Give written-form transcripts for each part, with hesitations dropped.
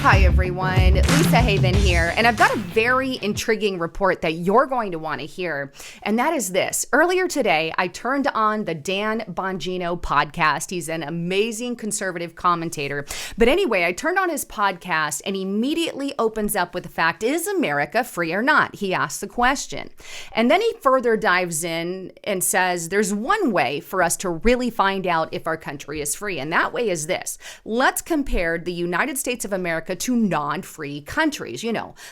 Hi, everyone. Lisa Haven here, and I've got a very intriguing report that you're going to want to hear, and that is this. Earlier today, I turned on the Dan Bongino podcast. He's an amazing conservative commentator. But anyway, I turned on his podcast, and he immediately opens up with the fact, is America free or not? He asks the question. And then he further dives in and says, there's one way for us to really find out if our country is free, and that way is this. Let's compare the United States of America to non-free countries,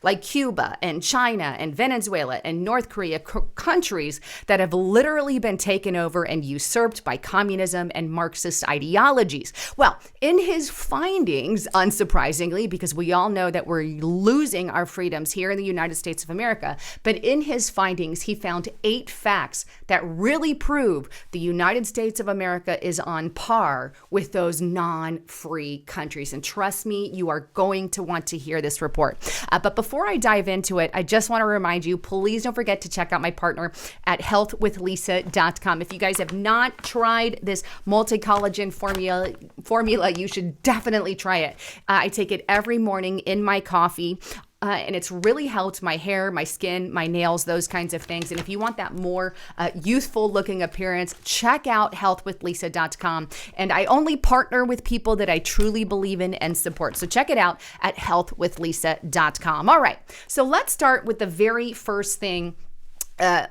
like Cuba and China and Venezuela and North Korea, countries that have literally been taken over and usurped by communism and Marxist ideologies. Well, in his findings, unsurprisingly, because we all know that we're losing our freedoms here in the United States of America, but in his findings, he found 8 facts that really prove the United States of America is on par with those non-free countries. And trust me, you are going to want to hear this report. But before I dive into it, I just want to remind you, please don't forget to check out my partner at healthwithlisa.com. If you guys have not tried this multi-collagen formula, you should definitely try it. I take it every morning in my coffee. And it's really helped my hair, my skin, my nails, those kinds of things. And if you want that more youthful looking appearance, check out healthwithlisa.com. And I only partner with people that I truly believe in and support. So check it out at healthwithlisa.com. All right. So let's start with the very first thing.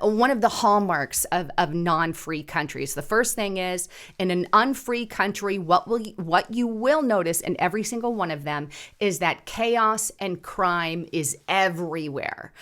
One of the hallmarks of non-free countries. The first thing is, in an unfree country, what you will notice in every single one of them is that chaos and crime is everywhere.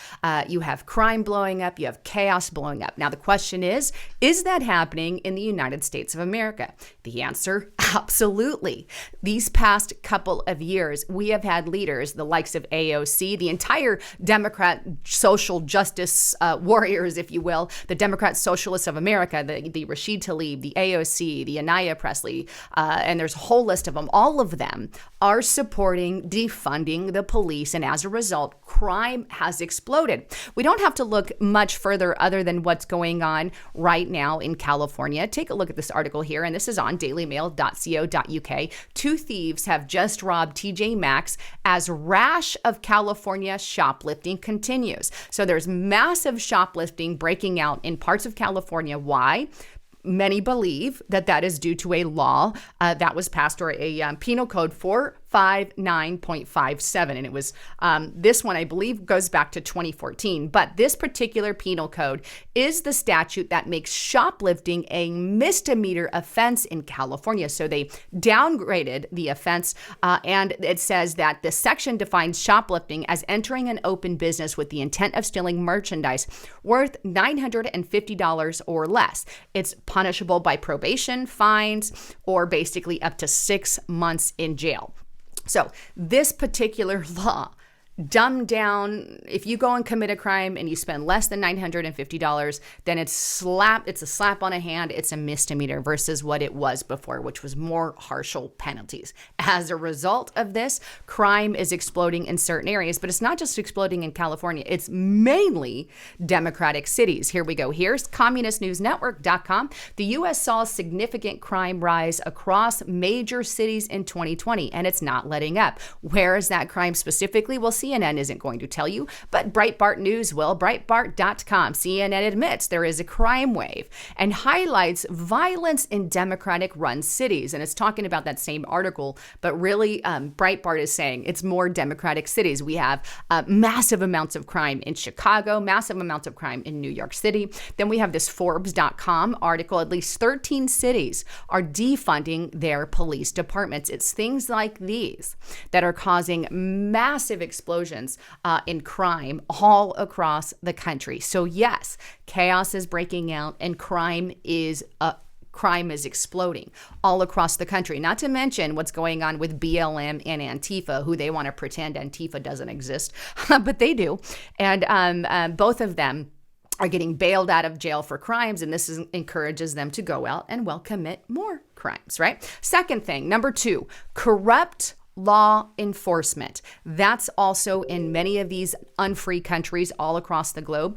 You have crime blowing up, you have chaos blowing up. Now the question is that happening in the United States of America? The answer, absolutely. These past couple of years, we have had leaders, the likes of AOC, the entire Democrat social justice warriors, if you will, the Democrat Socialists of America, the Rashid Tlaib, the AOC, the Anaya Presley, and there's a whole list of them. All of them are supporting defunding the police, and as a result, crime has exploded. We don't have to look much further other than what's going on right now in California. Take a look at this article here, and this is on dailymail.co.uk. 2 thieves have just robbed TJ Maxx as rash of California shoplifting continues. So there's massive shoplifting breaking out in parts of California. Why? Many believe that is due to a law that was passed, or a penal code 459.57. And it was, this one, I believe, goes back to 2014. But this particular penal code is the statute that makes shoplifting a misdemeanor offense in California. So they downgraded the offense, and it says that the section defines shoplifting as entering an open business with the intent of stealing merchandise worth $950 or less. It's punishable by probation, fines, or basically up to 6 months in jail. So this particular law dumbed down, if you go and commit a crime and you spend less than $950, then it's a slap on a hand, it's a misdemeanor versus what it was before, which was more harsher penalties. As a result of this, crime is exploding in certain areas, but it's not just exploding in California, it's mainly Democratic cities. Here we go. Here's communistnewsnetwork.com. The U.S. saw significant crime rise across major cities in 2020, and it's not letting up. Where is that crime specifically? We'll see. CNN isn't going to tell you, but Breitbart News will. Breitbart.com. CNN admits there is a crime wave and highlights violence in Democratic-run cities. And it's talking about that same article, but really Breitbart is saying it's more Democratic cities. We have massive amounts of crime in Chicago, massive amounts of crime in New York City. Then we have this Forbes.com article. At least 13 cities are defunding their police departments. It's things like these that are causing massive explosions in crime all across the country. So yes, chaos is breaking out and crime is exploding all across the country. Not to mention what's going on with BLM and Antifa, who they want to pretend Antifa doesn't exist, but they do. And both of them are getting bailed out of jail for crimes, and this encourages them to go out and, commit more crimes, right? Second thing, number 2, corrupt law enforcement. That's also in many of these unfree countries all across the globe.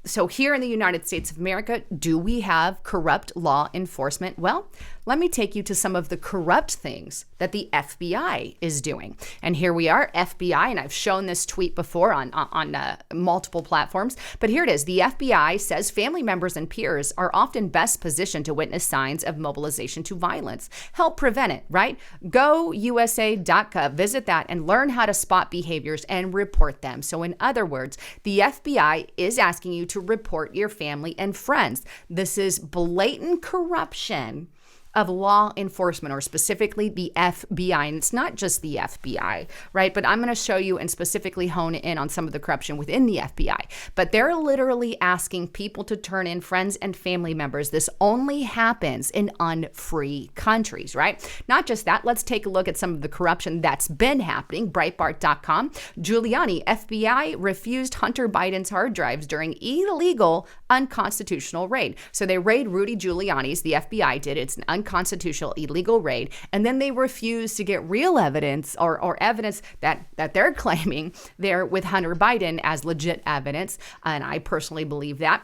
So here in the United States of America, do we have corrupt law enforcement? Well, let me take you to some of the corrupt things that the FBI is doing. And here we are, FBI, and I've shown this tweet before on multiple platforms, but here it is. The FBI says family members and peers are often best positioned to witness signs of mobilization to violence. Help prevent it, right? Go USA.gov, visit that, and learn how to spot behaviors and report them. So in other words, the FBI is asking you to report your family and friends. This is blatant corruption of law enforcement, or specifically the FBI. And it's not just the FBI, right? But I'm going to show you and specifically hone in on some of the corruption within the FBI. But they're literally asking people to turn in friends and family members. This only happens in unfree countries, right? Not just that. Let's take a look at some of the corruption that's been happening. Breitbart.com. Giuliani, FBI refused Hunter Biden's hard drives during illegal, unconstitutional raid. So they raid Rudy Giuliani's, the FBI did. It's an unconstitutional, illegal raid, and then they refuse to get real evidence or evidence that they're claiming there with Hunter Biden as legit evidence, and I personally believe that.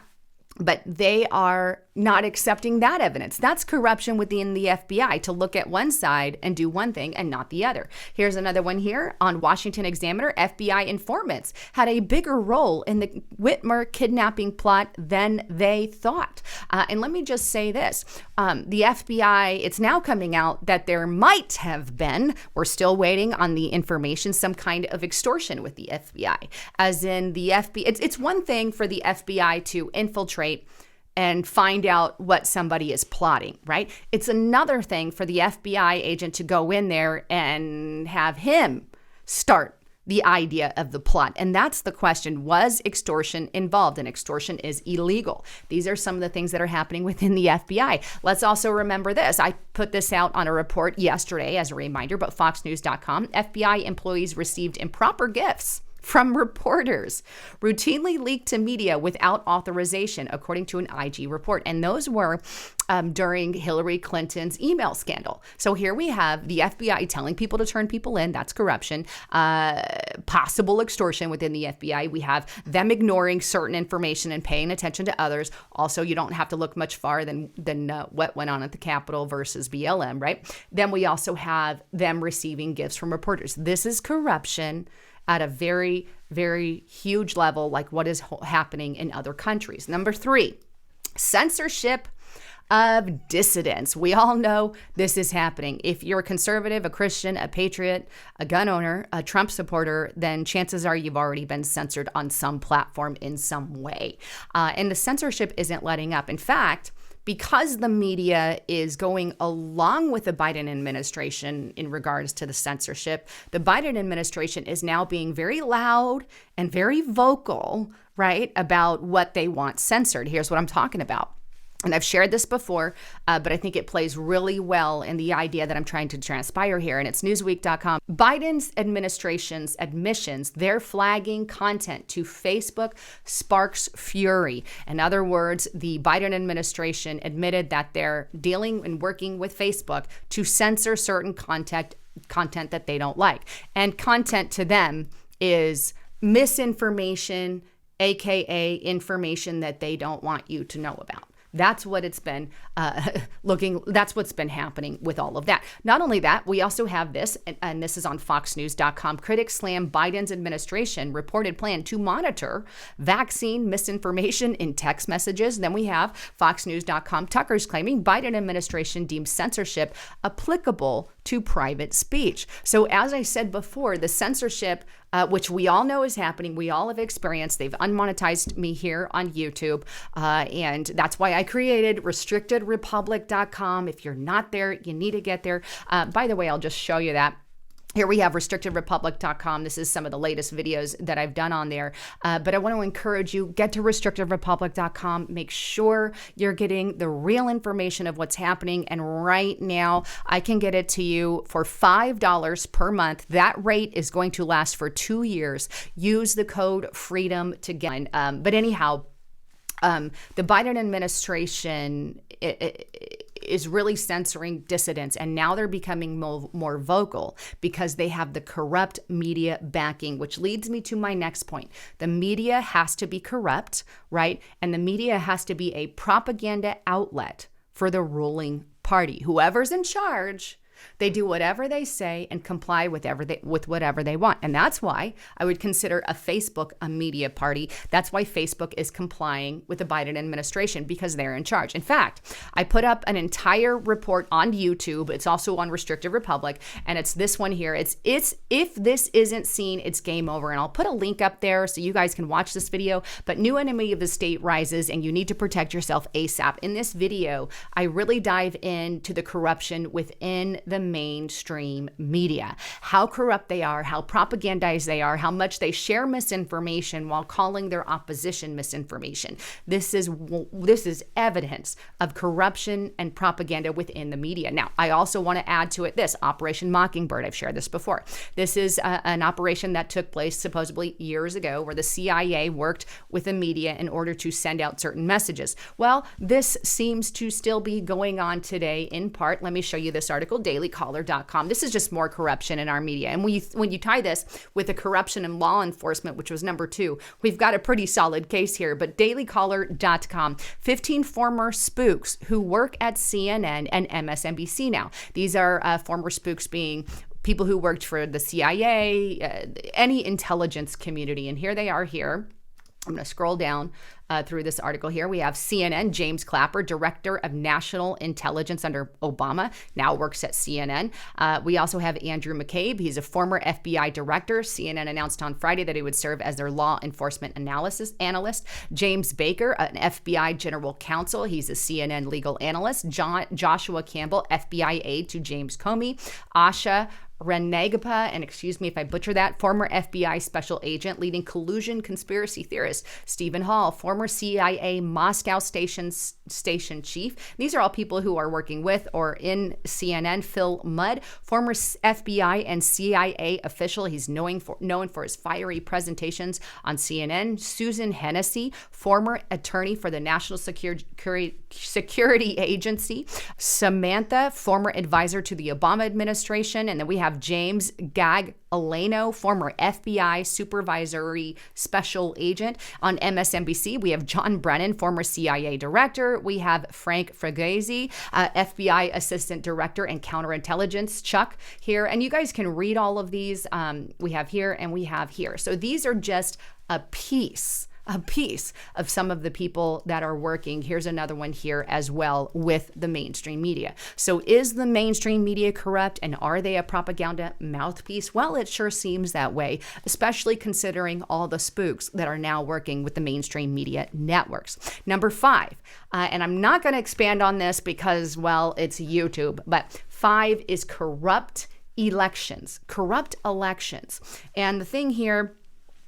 But they are not accepting that evidence. That's corruption within the FBI, to look at one side and do one thing and not the other. Here's another one here on Washington Examiner. FBI informants had a bigger role in the Whitmer kidnapping plot than they thought. And let me just say this. The FBI, it's now coming out that there might have been, we're still waiting on the information, some kind of extortion with the FBI. As in the FBI, it's one thing for the FBI to infiltrate and find out what somebody is plotting, right? It's another thing for the FBI agent to go in there and have him start the idea of the plot. And that's the question. Was extortion involved? And extortion is illegal. These are some of the things that are happening within the FBI. Let's also remember this. I put this out on a report yesterday as a reminder, but foxnews.com. FBI employees received improper gifts from reporters, routinely leaked to media without authorization, according to an IG report. And those were during Hillary Clinton's email scandal. So here we have the FBI telling people to turn people in. That's corruption. Possible extortion within the FBI. We have them ignoring certain information and paying attention to others. Also, you don't have to look much farther than what went on at the Capitol versus BLM, right? Then we also have them receiving gifts from reporters. This is corruption at a very, very huge level, like what is happening in other countries. Number 3, censorship of dissidents. We all know this is happening. If you're a conservative, a Christian, a patriot, a gun owner, a Trump supporter, then chances are you've already been censored on some platform in some way. And the censorship isn't letting up. In fact, because the media is going along with the Biden administration in regards to the censorship, the Biden administration is now being very loud and very vocal, right, about what they want censored. Here's what I'm talking about. And I've shared this before, but I think it plays really well in the idea that I'm trying to transpire here. And it's Newsweek.com. Biden's administration's admissions, they're flagging content to Facebook sparks fury. In other words, the Biden administration admitted that they're dealing and working with Facebook to censor certain content that they don't like. And content to them is misinformation, aka information that they don't want you to know about. That's what it's been that's what's been happening with all of that. Not only that, we also have this, and this is on foxnews.com. Critics slam Biden's administration reported plan to monitor vaccine misinformation in text messages. Then we have foxnews.com. Tucker's claiming Biden administration deems censorship applicable to private speech. So as I said before, the censorship, which we all know is happening, we all have experienced. They've unmonetized me here on YouTube, and that's why I created restrictedrepublic.com. If you're not there, you need to get there. By the way, I'll just show you that. Here we have restrictedrepublic.com. This is some of the latest videos that I've done on there. But I want to encourage you, get to restrictedrepublic.com. Make sure you're getting the real information of what's happening. And right now, I can get it to you for $5 per month. That rate is going to last for 2 years. Use the code FREEDOM to get but anyhow, the Biden administration is really censoring dissidents, and now they're becoming more vocal because they have the corrupt media backing, which leads me to my next point. The media has to be corrupt, right? And the media has to be a propaganda outlet for the ruling party. Whoever's in charge, they do whatever they say and comply with whatever they want. And that's why I would consider a Facebook a media party. That's why Facebook is complying with the Biden administration, because they're in charge. In fact, I put up an entire report on YouTube. It's also on Restricted Republic, and it's this one here. It's if this isn't seen, it's game over. And I'll put a link up there so you guys can watch this video. But new enemy of the state rises, and you need to protect yourself ASAP. In this video, I really dive into the corruption within the mainstream media, how corrupt they are, how propagandized they are, how much they share misinformation while calling their opposition misinformation. This is evidence of corruption and propaganda within the media. Now, I also want to add to it this Operation Mockingbird. I've shared this before. This is an operation that took place supposedly years ago, where the CIA worked with the media in order to send out certain messages. Well, this seems to still be going on today in part. Let me show you this article, dailycaller.com. This is just more corruption in our media. And when you tie this with the corruption in law enforcement, which was number 2, we've got a pretty solid case here. But dailycaller.com, 15 former spooks who work at CNN and MSNBC now. These are former spooks being people who worked for the CIA, any intelligence community. And here they are here. I'm going to scroll down through this article here. We have CNN, James Clapper, Director of National Intelligence under Obama, now works at CNN. We also have Andrew McCabe. He's a former FBI director. CNN announced on Friday that he would serve as their law enforcement analyst. James Baker, an FBI general counsel. He's a CNN legal analyst. Joshua Campbell, FBI aide to James Comey. Asha Renegapa, and excuse me if I butcher that, former FBI special agent leading collusion conspiracy theorist. Stephen Hall, former CIA Moscow station chief. These are all people who are working with or in CNN. Phil Mudd, former FBI and CIA official. He's known for his fiery presentations on CNN. Susan Hennessy, former attorney for the National Security Agency. Samantha, former advisor to the Obama administration. And then we have James Gagliano, former FBI supervisory special agent. On MSNBC, we have John Brennan, former CIA director. We have Frank Fragese, FBI assistant director and counterintelligence, Chuck here. And you guys can read all of these. We have here and we have here. So these are just a piece of some of the people that are working. Here's another one here as well with the mainstream media. So is the mainstream media corrupt, and are they a propaganda mouthpiece? Well, it sure seems that way, especially considering all the spooks that are now working with the mainstream media networks. Number 5, and I'm not going to expand on this because, well, it's YouTube, but 5 is corrupt elections. And the thing here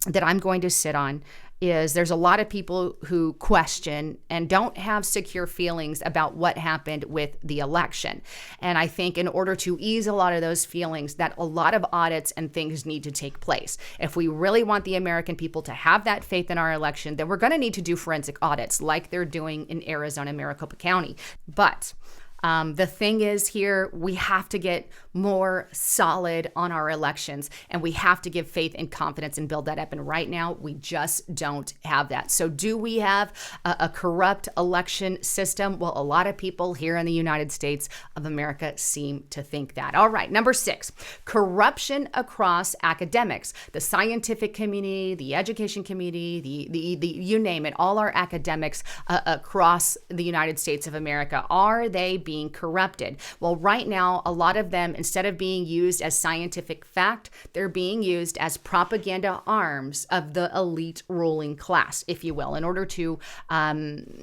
that I'm going to sit on is there's a lot of people who question and don't have secure feelings about what happened with the election. And I think in order to ease a lot of those feelings, that a lot of audits and things need to take place. If we really want the American people to have that faith in our election, then we're going to need to do forensic audits like they're doing in Arizona, Maricopa County. But the thing is here, we have to get more solid on our elections, and we have to give faith and confidence and build that up. And right now, we just don't have that. So do we have a corrupt election system? Well, a lot of people here in the United States of America seem to think that. All right, number 6, corruption across academics, the scientific community, the education community, the you name it, all our academics across the United States of America. Are they being corrupted? Well, right now, a lot of them, instead of being used as scientific fact, they're being used as propaganda arms of the elite ruling class, if you will, in order to,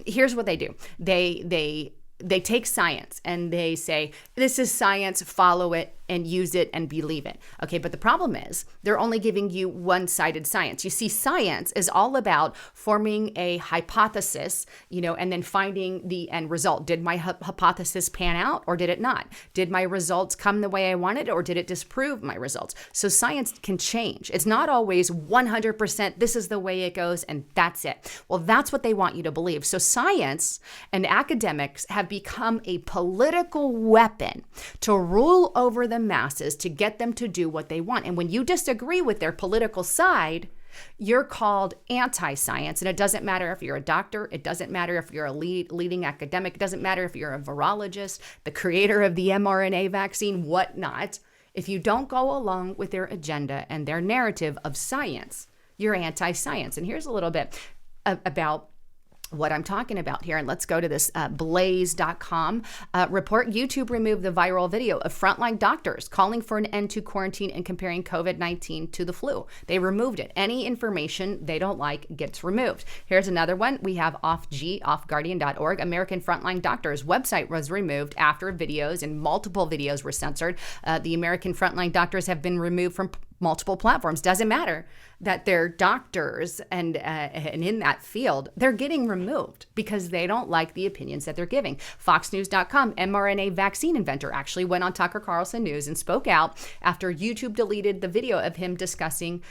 here's what they do. They take science and they say, this is science, follow it and use it and believe it. Okay, but the problem is they're only giving you one-sided science. You see, science is all about forming a hypothesis, and then finding the end result. Did my hypothesis pan out or did it not? Did my results come the way I wanted, or did it disprove my results? So science can change. It's not always 100%, this is the way it goes and that's it. Well, that's what they want you to believe. So science and academics have become a political weapon to rule over the masses, to get them to do what they want. And when you disagree with their political side, You're called anti-science, and it doesn't matter if you're a doctor, it doesn't matter if you're a leading academic, it doesn't matter if you're a virologist, the creator of the mRNA vaccine, whatnot. If you don't go along with their agenda and their narrative of science, you're anti-science. And here's a little bit about what I'm talking about here. And let's go to this blaze.com report. YouTube removed the viral video of frontline doctors calling for an end to quarantine and comparing COVID-19 to the flu. They removed it. Any information they don't like gets removed. Here's another one. We have offguardian.org. American frontline doctors website was removed after videos, and multiple videos were censored. The American frontline doctors have been removed from multiple platforms. Doesn't matter that they're doctors and in that field, they're getting removed because they don't like the opinions that they're giving. FoxNews.com, mRNA vaccine inventor, actually went on Tucker Carlson News and spoke out after YouTube deleted the video of him discussing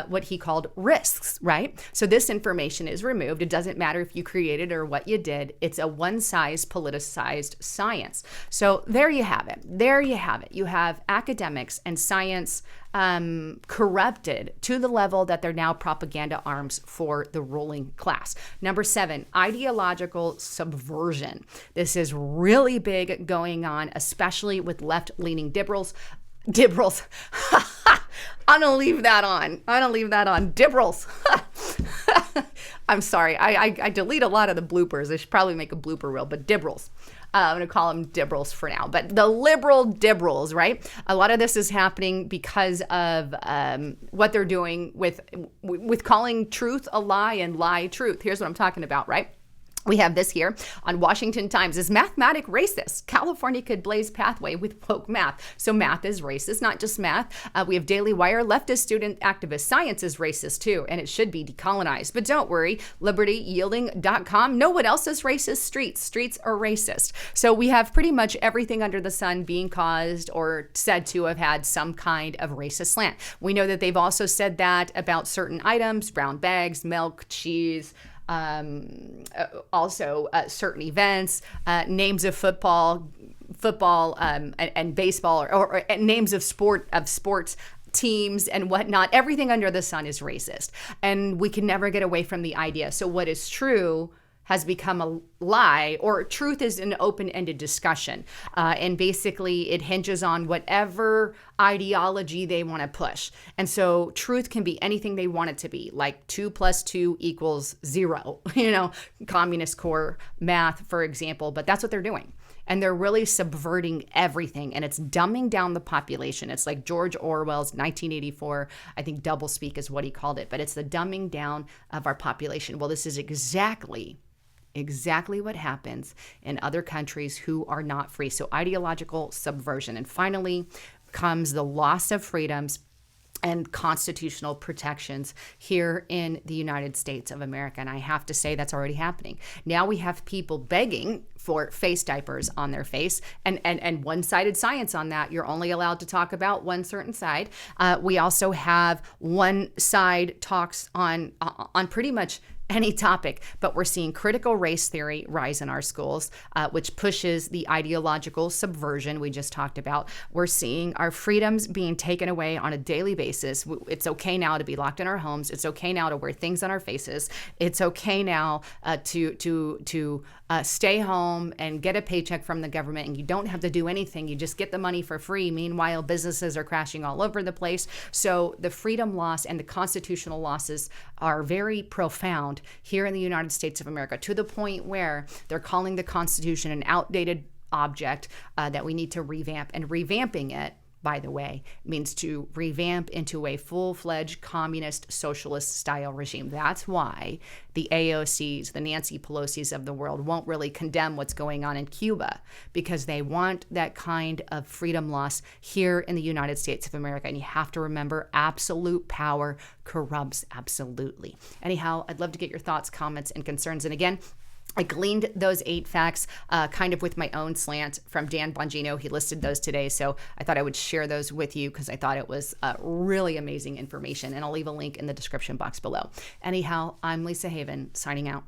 what he called risks, right? So this information is removed. It doesn't matter if you created or what you did. It's a one-size politicized science. So there you have it. There you have it. You have academics and science corrupted to the level that they're now propaganda arms for the ruling class. Number 7, ideological subversion. This is really big going on, especially with left-leaning liberals. I'm gonna leave that on. Liberals. I'm sorry. I delete a lot of the bloopers. I should probably make a blooper reel, but liberals. I'm going to call them liberals for now, but the liberal liberals, right? A lot of this is happening because of what they're doing with calling truth a lie and lie truth. Here's what I'm talking about, right? We have this here on Washington Times. Is mathematic racist? California could blaze pathway with woke math. So math is racist, not just math. We have Daily Wire, leftist student activist. Science is racist too, and it should be decolonized. But don't worry, libertyyielding.com. No one else is racist. Streets are racist. So we have pretty much everything under the sun being caused or said to have had some kind of racist slant. We know that they've also said that about certain items, brown bags, milk, cheese, also certain events, names of football, and baseball, or names of sports teams and whatnot. Everything under the sun is racist, and we can never get away from the idea. So what is true has become a lie, or truth is an open-ended discussion. And basically it hinges on whatever ideology they want to push. And so truth can be anything they want it to be, like 2 + 2 = 0, communist core math, for example, but that's what they're doing. And they're really subverting everything, and it's dumbing down the population. It's like George Orwell's 1984, I think doublespeak is what he called it, but it's the dumbing down of our population. Well, this is exactly what happens in other countries who are not free. So ideological subversion. And finally comes the loss of freedoms and constitutional protections here in the United States of America. And I have to say that's already happening. Now we have people begging for face diapers on their face and one-sided science on that. You're only allowed to talk about one certain side. We also have one-side talks on pretty much any topic, but we're seeing critical race theory rise in our schools, which pushes the ideological subversion we just talked about. We're seeing our freedoms being taken away on a daily basis. It's okay now to be locked in our homes. It's okay now to wear things on our faces. It's okay now to stay home and get a paycheck from the government, and you don't have to do anything. You just get the money for free. Meanwhile, businesses are crashing all over the place. So the freedom loss and the constitutional losses are very profound here in the United States of America, to the point where they're calling the Constitution an outdated object that we need to revamp. And revamping it, by the way, means to revamp into a full-fledged communist socialist style regime. That's why the AOCs, the Nancy Pelosi's of the world, won't really condemn what's going on in Cuba, because they want that kind of freedom loss here in the United States of America. And you have to remember, absolute power corrupts absolutely. Anyhow, I'd love to get your thoughts, comments, and concerns. And again, I gleaned those 8 facts kind of with my own slant from Dan Bongino. He listed those today, so I thought I would share those with you because I thought it was really amazing information, and I'll leave a link in the description box below. Anyhow, I'm Lisa Haven, signing out.